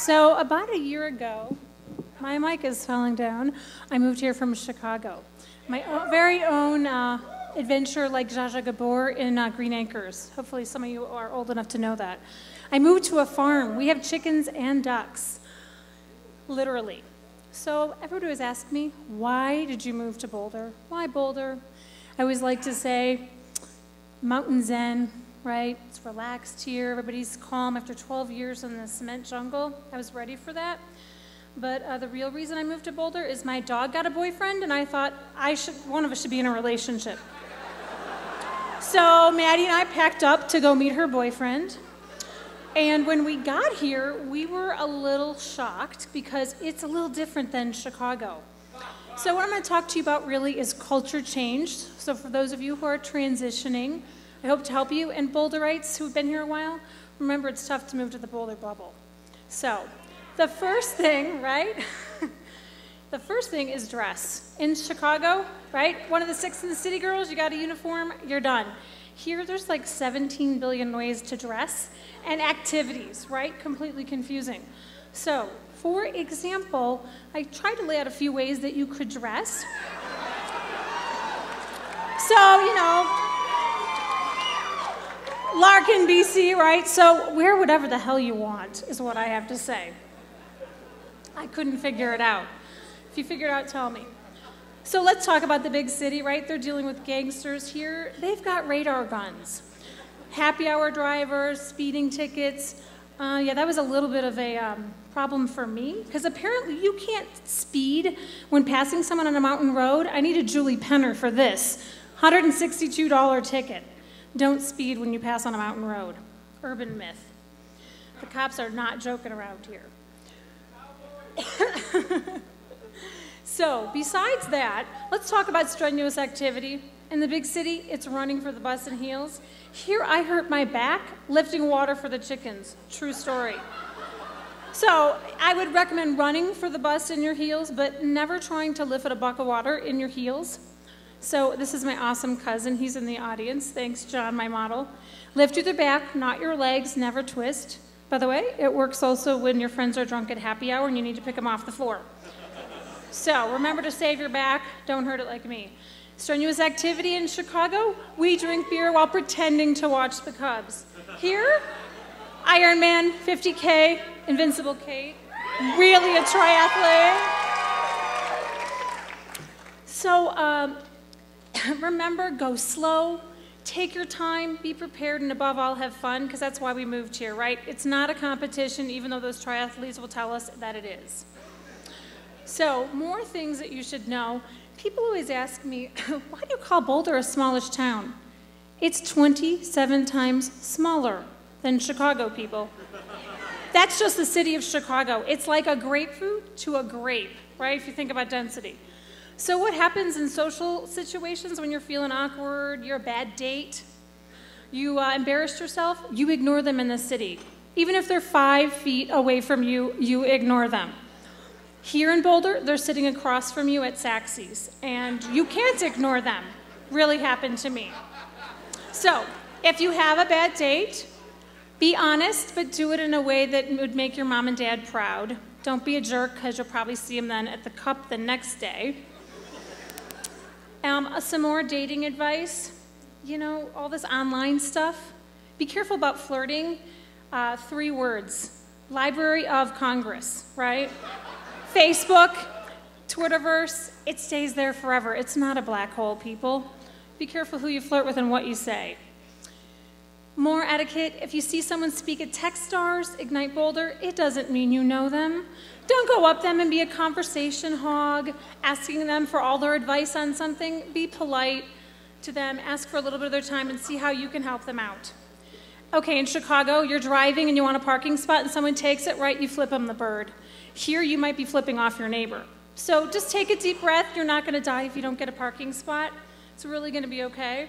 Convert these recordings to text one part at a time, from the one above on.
So about a year ago, my mic is falling down. I moved here from Chicago. My very own adventure like Zsa Zsa Gabor in Green Acres. Hopefully some of you are old enough to know that. I moved to a farm. We have chickens and ducks, literally. So everybody always asks me, why did you move to Boulder? Why Boulder? I always like to say, mountain zen, right? It's relaxed here. Everybody's calm after 12 years in the cement jungle. I was ready for that. But the real reason I moved to Boulder is my dog got a boyfriend, and I thought one of us should be in a relationship. So Maddie and I packed up to go meet her boyfriend. And when we got here, we were a little shocked because it's a little different than Chicago. So what I'm going to talk to you about really is culture change. So for those of you who are transitioning, I hope to help you. And Boulderites who've been here a while, remember it's tough to move to the Boulder bubble. So the first thing, right? The first thing is dress. In Chicago, right? One of the Six in the City girls, you got a uniform, you're done. Here, there's like 17 billion ways to dress and activities, right? Completely confusing. So, for example, I tried to lay out a few ways that you could dress. So, you know, Larkin, BC, right? So, wear whatever the hell you want, is what I have to say. I couldn't figure it out. If you figure it out, tell me. So let's talk about the big city, right? They're dealing with gangsters here. They've got radar guns. Happy hour drivers, speeding tickets. Yeah, that was a little bit of a problem for me, because apparently you can't speed when passing someone on a mountain road. I need a Julie Penner for this. $162 ticket. Don't speed when you pass on a mountain road. Urban myth. The cops are not joking around here. So, besides that, let's talk about strenuous activity. In the big city, it's running for the bus in heels. Here, I hurt my back lifting water for the chickens. True story. So, I would recommend running for the bus in your heels, but never trying to lift a bucket of water in your heels. So, this is my awesome cousin. He's in the audience. Thanks, John, my model. Lift with your back, not your legs, never twist. By the way, it works also when your friends are drunk at happy hour and you need to pick them off the floor. So remember to save your back, don't hurt it like me. Strenuous activity in Chicago, we drink beer while pretending to watch the Cubs. Here, Ironman, 50K, Invincible Kate, really a triathlete. So remember, go slow, take your time, be prepared, and above all, have fun, because that's why we moved here, right? It's not a competition, even though those triathletes will tell us that it is. So, more things that you should know. People always ask me, why do you call Boulder a smallish town? It's 27 times smaller than Chicago, people. That's just the city of Chicago. It's like a grapefruit to a grape, right, if you think about density. So what happens in social situations when you're feeling awkward, you're a bad date, you embarrassed yourself, you ignore them in the city. Even if they're 5 feet away from you, you ignore them. Here in Boulder, they're sitting across from you at Saxy's, and you can't ignore them. Really happened to me. So, if you have a bad date, be honest, but do it in a way that would make your mom and dad proud. Don't be a jerk, because you'll probably see them then at the cup the next day. Some more dating advice. You know, all this online stuff. Be careful about flirting. 3 words. Library of Congress, right? Facebook, Twitterverse, it stays there forever. It's not a black hole, people. Be careful who you flirt with and what you say. More etiquette, if you see someone speak at Techstars, Ignite Boulder, it doesn't mean you know them. Don't go up them and be a conversation hog, asking them for all their advice on something. Be polite to them, ask for a little bit of their time, and see how you can help them out. Okay, in Chicago, you're driving and you want a parking spot and someone takes it, right, you flip them the bird. Here, you might be flipping off your neighbor. So just take a deep breath. You're not going to die if you don't get a parking spot. It's really going to be okay.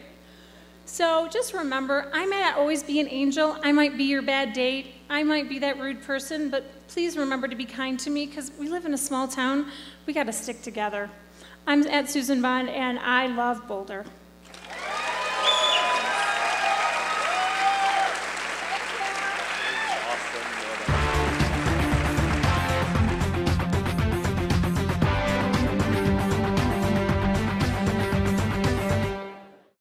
So just remember, I may not always be an angel. I might be your bad date. I might be that rude person, but please remember to be kind to me, because we live in a small town. We got to stick together. I'm at Suzan Bond, and I love Boulder.